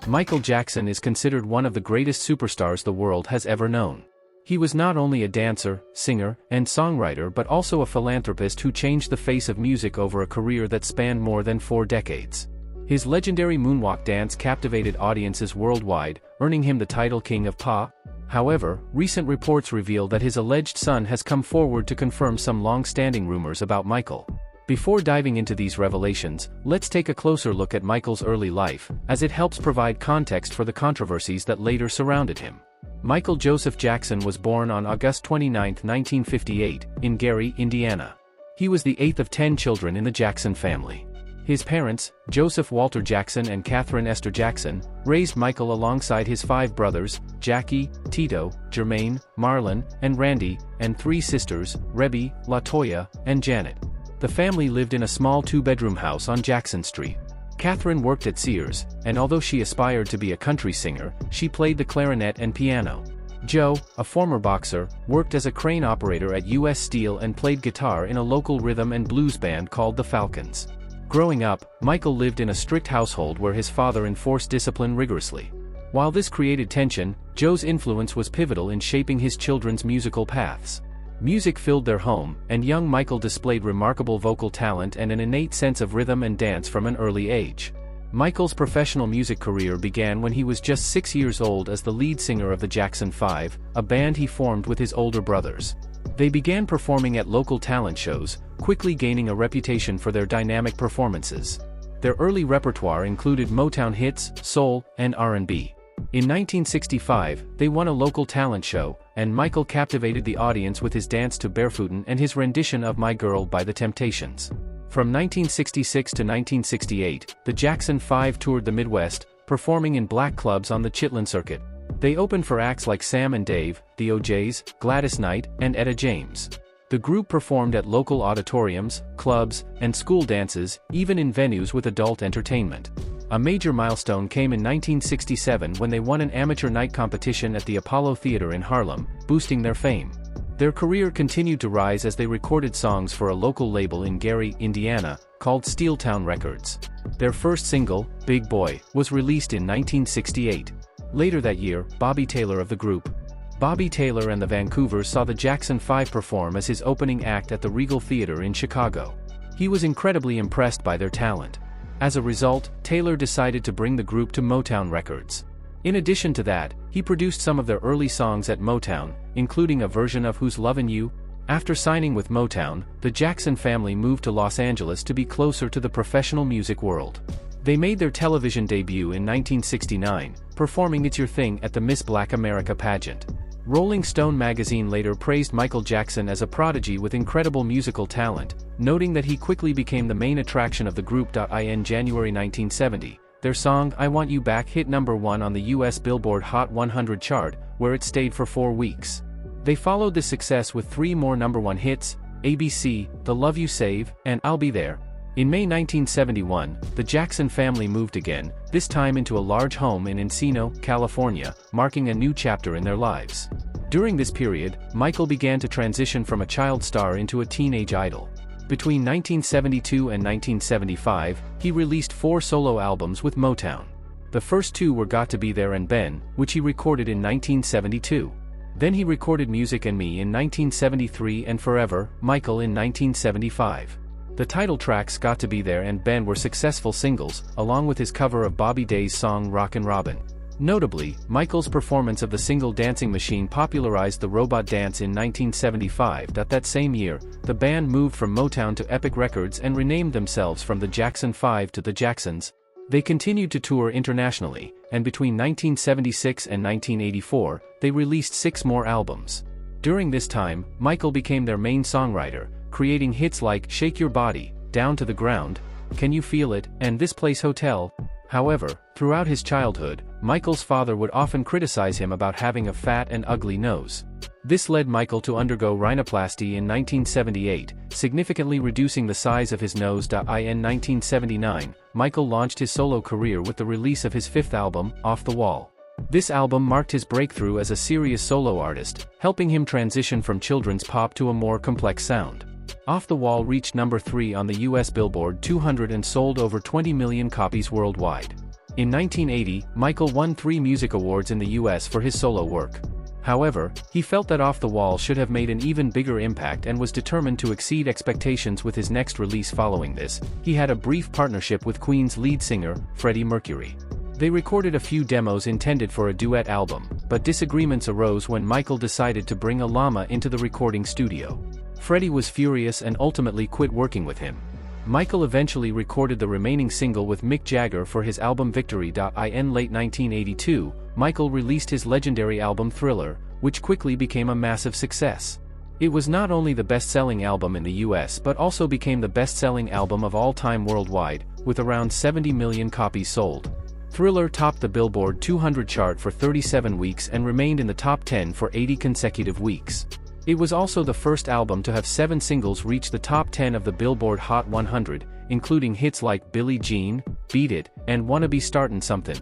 Michael Jackson is considered one of the greatest superstars the world has ever known. He was not only a dancer, singer, and songwriter but also a philanthropist who changed the face of music over a career that spanned more than 4 decades. His legendary moonwalk dance captivated audiences worldwide, earning him the title King of Pop. However, recent reports reveal that his alleged son has come forward to confirm some long-standing rumors about Michael. Before diving into these revelations, let's take a closer look at Michael's early life, as it helps provide context for the controversies that later surrounded him. Michael Joseph Jackson was born on August 29, 1958, in Gary, Indiana. He was the 8th of 10 children in the Jackson family. His parents, Joseph Walter Jackson and Catherine Esther Jackson, raised Michael alongside his 5 brothers, Jackie, Tito, Jermaine, Marlon, and Randy, and 3 sisters, Rebby, LaToya, and Janet. The family lived in a small 2-bedroom house on Jackson Street. Catherine worked at Sears, and although she aspired to be a country singer, she played the clarinet and piano. Joe, a former boxer, worked as a crane operator at U.S. Steel and played guitar in a local rhythm and blues band called the Falcons. Growing up, Michael lived in a strict household where his father enforced discipline rigorously. While this created tension, Joe's influence was pivotal in shaping his children's musical paths. Music filled their home, and young Michael displayed remarkable vocal talent and an innate sense of rhythm and dance from an early age. Michael's professional music career began when he was just 6 years old as the lead singer of the Jackson 5, a band he formed with his older brothers. They began performing at local talent shows, quickly gaining a reputation for their dynamic performances. Their early repertoire included Motown hits, soul, and R&B. In 1965, they won a local talent show, and Michael captivated the audience with his dance to Barefootin' and his rendition of My Girl by The Temptations. From 1966 to 1968, the Jackson 5 toured the Midwest, performing in black clubs on the Chitlin circuit. They opened for acts like Sam and Dave, the O'Jays, Gladys Knight, and Etta James. The group performed at local auditoriums, clubs, and school dances, even in venues with adult entertainment. A major milestone came in 1967 when they won an amateur night competition at the Apollo Theater in Harlem, boosting their fame. Their career continued to rise as they recorded songs for a local label in Gary, Indiana, called Steeltown Records. Their first single, Big Boy, was released in 1968. Later that year, Bobby Taylor of the group, Bobby Taylor and the Vancouvers saw the Jackson 5 perform as his opening act at the Regal Theater in Chicago. He was incredibly impressed by their talent. As a result, Taylor decided to bring the group to Motown Records. In addition to that, he produced some of their early songs at Motown, including a version of Who's Lovin' You? After signing with Motown, the Jackson family moved to Los Angeles to be closer to the professional music world. They made their television debut in 1969, performing It's Your Thing at the Miss Black America pageant. Rolling Stone magazine later praised Michael Jackson as a prodigy with incredible musical talent, noting that he quickly became the main attraction of the group. In January 1970, their song I Want You Back hit #1 on the US Billboard Hot 100 chart, where it stayed for 4 weeks. They followed this success with 3 more #1 hits, ABC, The Love You Save, and I'll Be There. In May 1971, the Jackson family moved again, this time into a large home in Encino, California, marking a new chapter in their lives. During this period, Michael began to transition from a child star into a teenage idol. Between 1972 and 1975, he released 4 solo albums with Motown. The first 2 were Got to Be There and Ben, which he recorded in 1972. Then he recorded Music and Me in 1973 and Forever, Michael in 1975. The title tracks Got to Be There and Ben were successful singles, along with his cover of Bobby Day's song Rockin' Robin. Notably, Michael's performance of the single Dancing Machine popularized the robot dance in 1975. That same year, the band moved from Motown to Epic Records and renamed themselves from the Jackson 5 to the Jacksons. They continued to tour internationally, and between 1976 and 1984, they released 6 more albums. During this time, Michael became their main songwriter, creating hits like Shake Your Body, Down to the Ground, Can You Feel It, and This Place Hotel. However, throughout his childhood, Michael's father would often criticize him about having a fat and ugly nose. This led Michael to undergo rhinoplasty in 1978, significantly reducing the size of his nose. In 1979, Michael launched his solo career with the release of his 5th album, Off the Wall. This album marked his breakthrough as a serious solo artist, helping him transition from children's pop to a more complex sound. Off the Wall reached number 3 on the US Billboard 200 and sold over 20 million copies worldwide. In 1980, Michael won 3 music awards in the US for his solo work. However, he felt that Off the Wall should have made an even bigger impact and was determined to exceed expectations with his next release. Following this, he had a brief partnership with Queen's lead singer, Freddie Mercury. They recorded a few demos intended for a duet album, but disagreements arose when Michael decided to bring a llama into the recording studio. Freddie was furious and ultimately quit working with him. Michael eventually recorded the remaining single with Mick Jagger for his album Victory. In late 1982, Michael released his legendary album Thriller, which quickly became a massive success. It was not only the best-selling album in the US but also became the best-selling album of all time worldwide, with around 70 million copies sold. Thriller topped the Billboard 200 chart for 37 weeks and remained in the top 10 for 80 consecutive weeks. It was also the first album to have 7 singles reach the top 10 of the Billboard Hot 100, including hits like Billie Jean, Beat It, and Wanna Be Startin' Something.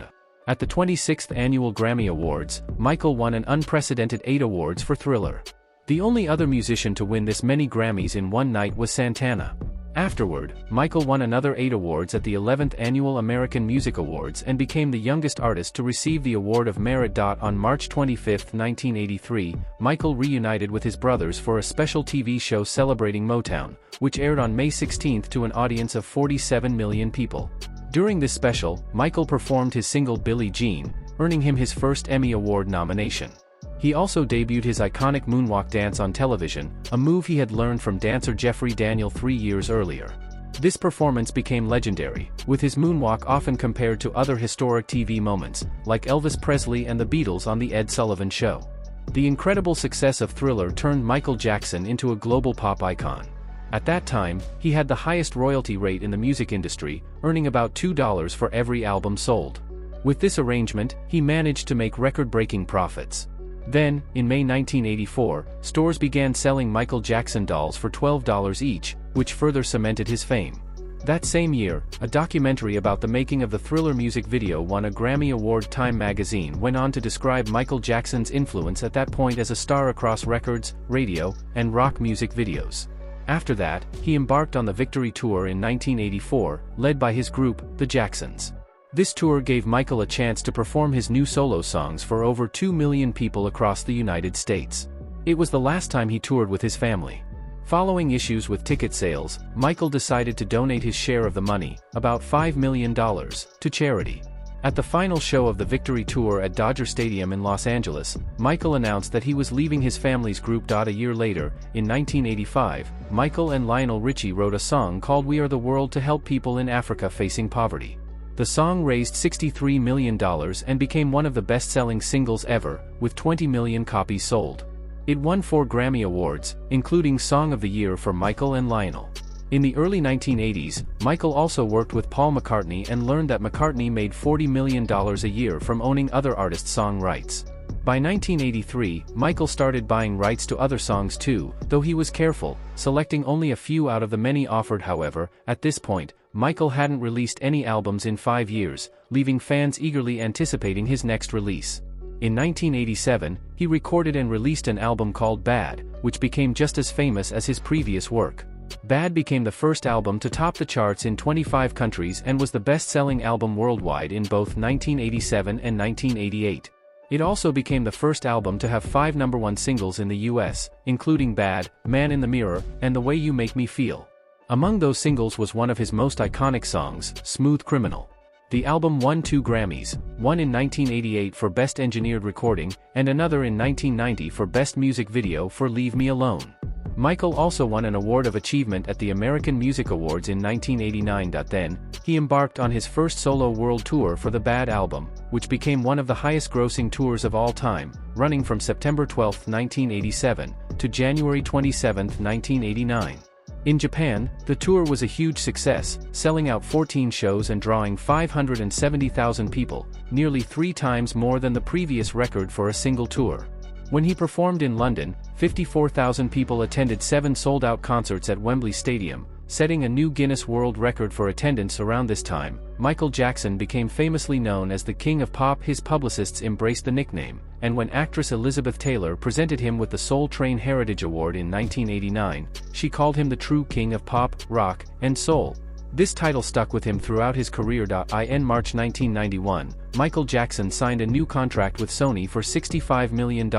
At the 26th Annual Grammy Awards, Michael won an unprecedented 8 awards for Thriller. The only other musician to win this many Grammys in one night was Santana. Afterward, Michael won another 8 awards at the 11th Annual American Music Awards and became the youngest artist to receive the Award of Merit. On March 25, 1983, Michael reunited with his brothers for a special TV show celebrating Motown, which aired on May 16 to an audience of 47 million people. During this special, Michael performed his single Billie Jean, earning him his first Emmy Award nomination. He also debuted his iconic moonwalk dance on television, a move he had learned from dancer Jeffrey Daniel 3 years earlier. This performance became legendary, with his moonwalk often compared to other historic TV moments, like Elvis Presley and the Beatles on The Ed Sullivan Show. The incredible success of Thriller turned Michael Jackson into a global pop icon. At that time, he had the highest royalty rate in the music industry, earning about $2 for every album sold. With this arrangement, he managed to make record-breaking profits. Then, in May 1984, stores began selling Michael Jackson dolls for $12 each, which further cemented his fame. That same year, a documentary about the making of the Thriller music video won a Grammy Award. Time magazine went on to describe Michael Jackson's influence at that point as a star across records, radio, and rock music videos. After that, he embarked on the Victory Tour in 1984, led by his group, the Jacksons. This tour gave Michael a chance to perform his new solo songs for over 2 million people across the United States. It was the last time he toured with his family. Following issues with ticket sales, Michael decided to donate his share of the money, about $5 million, to charity. At the final show of the Victory Tour at Dodger Stadium in Los Angeles, Michael announced that he was leaving his family's group. A year later, in 1985, Michael and Lionel Richie wrote a song called We Are the World to help people in Africa facing poverty. The song raised $63 million and became one of the best-selling singles ever, with 20 million copies sold. It won 4 Grammy Awards, including Song of the Year for Michael and Lionel. In the early 1980s, Michael also worked with Paul McCartney and learned that McCartney made $40 million a year from owning other artists' song rights. By 1983, Michael started buying rights to other songs too, though he was careful, selecting only a few out of the many offered. However, at this point, Michael hadn't released any albums in 5 years, leaving fans eagerly anticipating his next release. In 1987, he recorded and released an album called Bad, which became just as famous as his previous work. Bad became the first album to top the charts in 25 countries and was the best-selling album worldwide in both 1987 and 1988. It also became the first album to have 5 #1 singles in the US, including Bad, Man in the Mirror, and The Way You Make Me Feel. Among those singles was one of his most iconic songs, Smooth Criminal. The album won 2 Grammys, one in 1988 for Best Engineered Recording, and another in 1990 for Best Music Video for Leave Me Alone. Michael also won an Award of Achievement at the American Music Awards in 1989. Then, he embarked on his first solo world tour for the Bad album, which became one of the highest-grossing tours of all time, running from September 12, 1987, to January 27, 1989. In Japan, the tour was a huge success, selling out 14 shows and drawing 570,000 people, nearly 3 times more than the previous record for a single tour. When he performed in London, 54,000 people attended 7 sold-out concerts at Wembley Stadium, setting a new Guinness World Record for attendance. Around this time, Michael Jackson became famously known as the King of Pop. His publicists embraced the nickname, and when actress Elizabeth Taylor presented him with the Soul Train Heritage Award in 1989, she called him the true King of Pop, Rock, and Soul. This title stuck with him throughout his career. In March 1991, Michael Jackson signed a new contract with Sony for $65 million,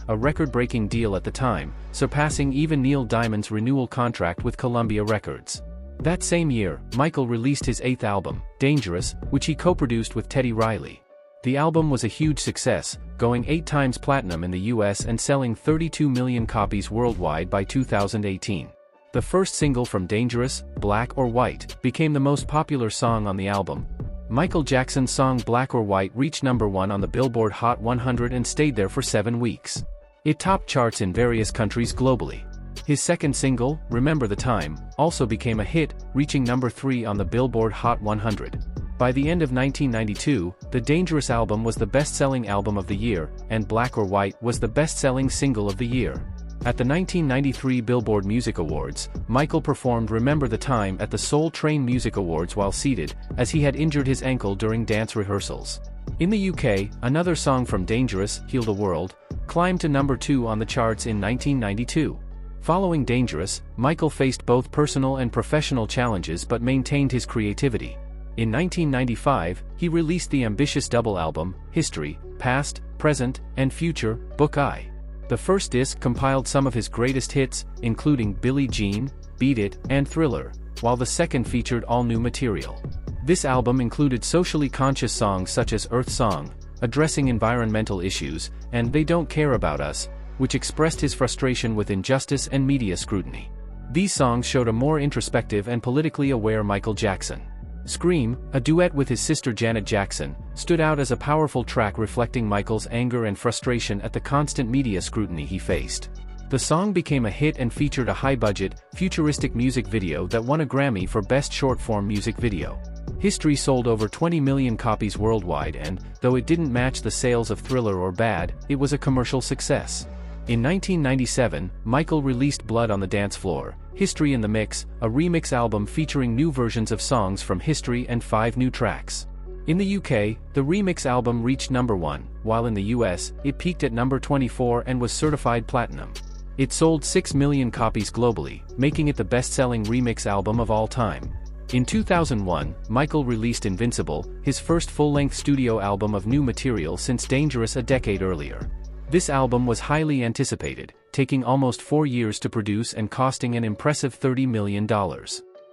a record-breaking deal at the time, surpassing even Neil Diamond's renewal contract with Columbia Records. That same year, Michael released his 8th album, Dangerous, which he co-produced with Teddy Riley. The album was a huge success, going 8 times platinum in the US and selling 32 million copies worldwide by 2018. The first single from Dangerous, Black or White, became the most popular song on the album. Michael Jackson's song Black or White reached #1 on the Billboard Hot 100 and stayed there for 7 weeks. It topped charts in various countries globally. His second single, Remember the Time, also became a hit, reaching #3 on the Billboard Hot 100. By the end of 1992, the Dangerous album was the best-selling album of the year, and Black or White was the best-selling single of the year. At the 1993 Billboard Music Awards, Michael performed Remember the Time at the Soul Train Music Awards while seated, as he had injured his ankle during dance rehearsals. In the UK, another song from Dangerous, Heal the World, climbed to #2 on the charts in 1992. Following Dangerous, Michael faced both personal and professional challenges but maintained his creativity. In 1995, he released the ambitious double album, History, Past, Present, and Future, Book I. The first disc compiled some of his greatest hits, including Billie Jean, Beat It, and Thriller, while the second featured all new material. This album included socially conscious songs such as Earth Song, addressing environmental issues, and They Don't Care About Us, which expressed his frustration with injustice and media scrutiny. These songs showed a more introspective and politically aware Michael Jackson. Scream, a duet with his sister Janet Jackson, stood out as a powerful track reflecting Michael's anger and frustration at the constant media scrutiny he faced. The song became a hit and featured a high-budget, futuristic music video that won a Grammy for Best Short-Form Music Video. History sold over 20 million copies worldwide and, though it didn't match the sales of Thriller or Bad, it was a commercial success. In 1997, Michael released Blood on the Dance Floor, History in the Mix, a remix album featuring new versions of songs from History and 5 new tracks. In the UK, the remix album reached #1, while in the US, it peaked at #24 and was certified platinum. It sold 6 million copies globally, making it the best-selling remix album of all time. In 2001, Michael released Invincible, his first full-length studio album of new material since Dangerous a decade earlier. This album was highly anticipated, taking almost 4 years to produce and costing an impressive $30 million.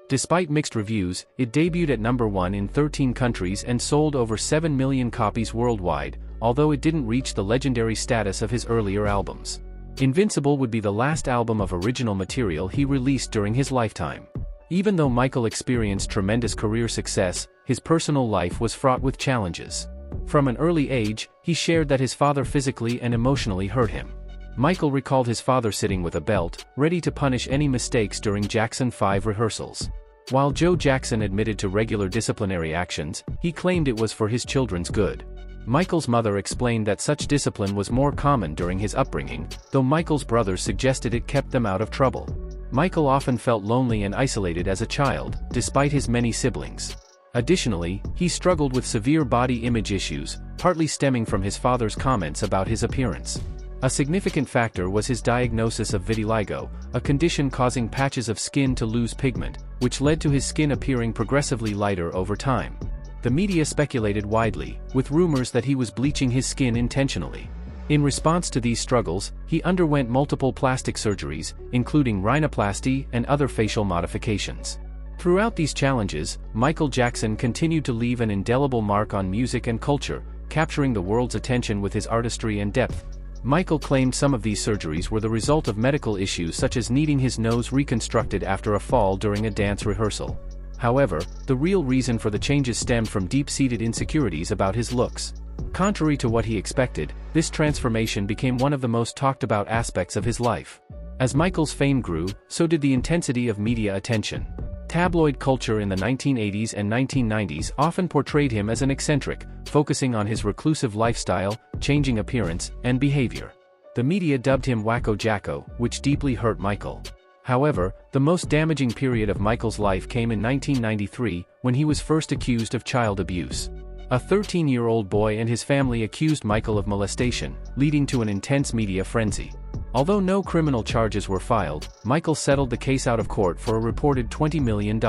Despite mixed reviews, it debuted at #1 in 13 countries and sold over 7 million copies worldwide, although it didn't reach the legendary status of his earlier albums. Invincible would be the last album of original material he released during his lifetime. Even though Michael experienced tremendous career success, his personal life was fraught with challenges. From an early age, he shared that his father physically and emotionally hurt him. Michael recalled his father sitting with a belt, ready to punish any mistakes during Jackson 5 rehearsals. While Joe Jackson admitted to regular disciplinary actions, he claimed it was for his children's good. Michael's mother explained that such discipline was more common during his upbringing, though Michael's brothers suggested it kept them out of trouble. Michael often felt lonely and isolated as a child, despite his many siblings. Additionally, he struggled with severe body image issues, partly stemming from his father's comments about his appearance. A significant factor was his diagnosis of vitiligo, a condition causing patches of skin to lose pigment, which led to his skin appearing progressively lighter over time. The media speculated widely, with rumors that he was bleaching his skin intentionally. In response to these struggles, he underwent multiple plastic surgeries, including rhinoplasty and other facial modifications. Throughout these challenges, Michael Jackson continued to leave an indelible mark on music and culture, capturing the world's attention with his artistry and depth. Michael claimed some of these surgeries were the result of medical issues such as needing his nose reconstructed after a fall during a dance rehearsal. However, the real reason for the changes stemmed from deep-seated insecurities about his looks. Contrary to what he expected, this transformation became one of the most talked-about aspects of his life. As Michael's fame grew, so did the intensity of media attention. Tabloid culture in the 1980s and 1990s often portrayed him as an eccentric, focusing on his reclusive lifestyle, changing appearance, and behavior. The media dubbed him Wacko Jacko, which deeply hurt Michael. However, the most damaging period of Michael's life came in 1993, when he was first accused of child abuse. A 13-year-old boy and his family accused Michael of molestation, leading to an intense media frenzy. Although no criminal charges were filed, Michael settled the case out of court for a reported $20 million.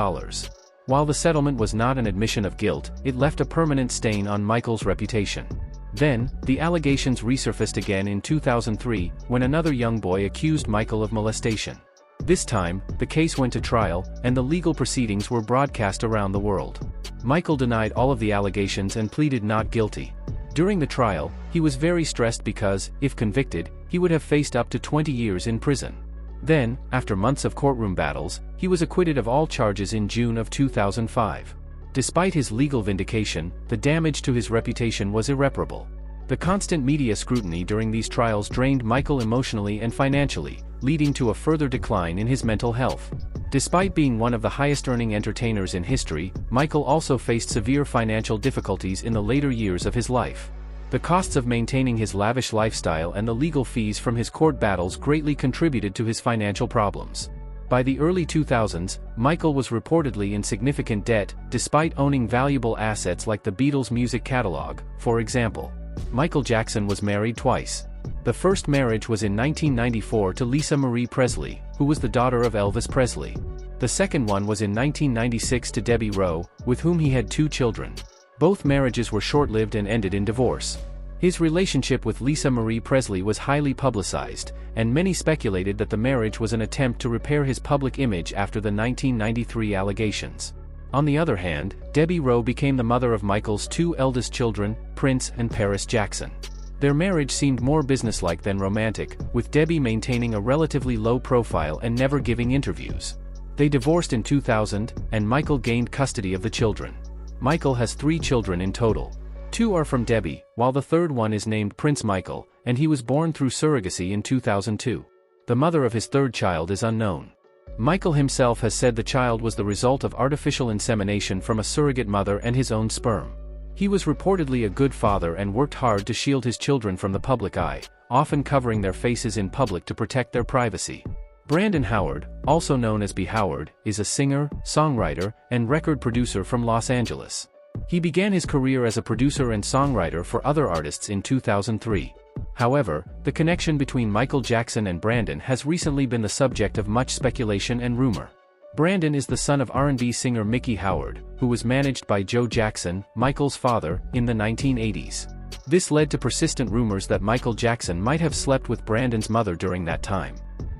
While the settlement was not an admission of guilt, it left a permanent stain on Michael's reputation. Then, the allegations resurfaced again in 2003, when another young boy accused Michael of molestation. This time, the case went to trial, and the legal proceedings were broadcast around the world. Michael denied all of the allegations and pleaded not guilty. During the trial, he was very stressed because, if convicted, he would have faced up to 20 years in prison. Then, after months of courtroom battles, he was acquitted of all charges in June of 2005. Despite his legal vindication, the damage to his reputation was irreparable. The constant media scrutiny during these trials drained Michael emotionally and financially, leading to a further decline in his mental health. Despite being one of the highest-earning entertainers in history, Michael also faced severe financial difficulties in the later years of his life. The costs of maintaining his lavish lifestyle and the legal fees from his court battles greatly contributed to his financial problems. By the early 2000s, Michael was reportedly in significant debt, despite owning valuable assets like the Beatles' music catalog, for example. Michael Jackson was married twice. The first marriage was in 1994 to Lisa Marie Presley, who was the daughter of Elvis Presley. The second one was in 1996 to Debbie Rowe, with whom he had 2 children. Both marriages were short-lived and ended in divorce. His relationship with Lisa Marie Presley was highly publicized, and many speculated that the marriage was an attempt to repair his public image after the 1993 allegations. On the other hand, Debbie Rowe became the mother of Michael's 2 eldest children, Prince and Paris Jackson. Their marriage seemed more businesslike than romantic, with Debbie maintaining a relatively low profile and never giving interviews. They divorced in 2000, and Michael gained custody of the children. Michael has 3 children in total. 2 are from Debbie, while the third one is named Prince Michael, and he was born through surrogacy in 2002. The mother of his third child is unknown. Michael himself has said the child was the result of artificial insemination from a surrogate mother and his own sperm. He was reportedly a good father and worked hard to shield his children from the public eye, often covering their faces in public to protect their privacy. Brandon Howard, also known as B. Howard, is a singer, songwriter, and record producer from Los Angeles. He began his career as a producer and songwriter for other artists in 2003. However, the connection between Michael Jackson and Brandon has recently been the subject of much speculation and rumor. Brandon is the son of R&B singer Mickey Howard, who was managed by Joe Jackson, Michael's father, in the 1980s. This led to persistent rumors that Michael Jackson might have slept with Brandon's mother during that time.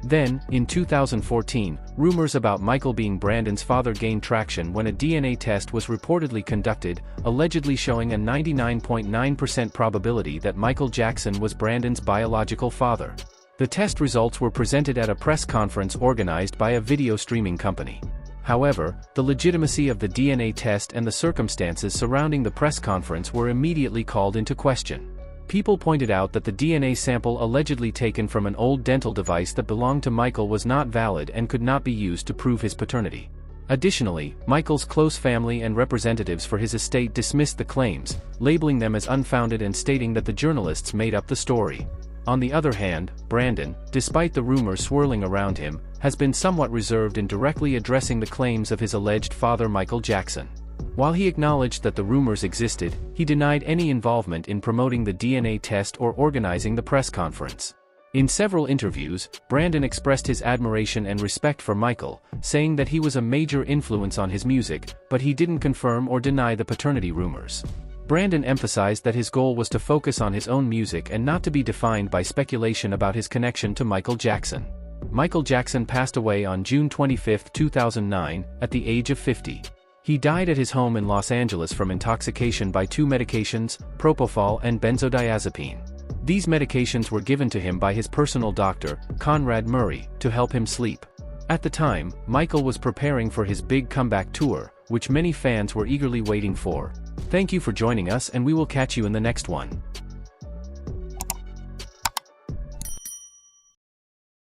Then, in 2014, rumors about Michael being Brandon's father gained traction when a DNA test was reportedly conducted, allegedly showing a 99.9% probability that Michael Jackson was Brandon's biological father. The test results were presented at a press conference organized by a video streaming company. However, the legitimacy of the DNA test and the circumstances surrounding the press conference were immediately called into question. People pointed out that the DNA sample allegedly taken from an old dental device that belonged to Michael was not valid and could not be used to prove his paternity. Additionally, Michael's close family and representatives for his estate dismissed the claims, labeling them as unfounded and stating that the journalists made up the story. On the other hand, Brandon, despite the rumors swirling around him, has been somewhat reserved in directly addressing the claims of his alleged father Michael Jackson. While he acknowledged that the rumors existed, he denied any involvement in promoting the DNA test or organizing the press conference. In several interviews, Brandon expressed his admiration and respect for Michael, saying that he was a major influence on his music, but he didn't confirm or deny the paternity rumors. Brandon emphasized that his goal was to focus on his own music and not to be defined by speculation about his connection to Michael Jackson. Michael Jackson passed away on June 25, 2009, at the age of 50. He died at his home in Los Angeles from intoxication by 2 medications, propofol and benzodiazepine. These medications were given to him by his personal doctor, Conrad Murray, to help him sleep. At the time, Michael was preparing for his big comeback tour, which many fans were eagerly waiting for. Thank you for joining us, and we will catch you in the next one.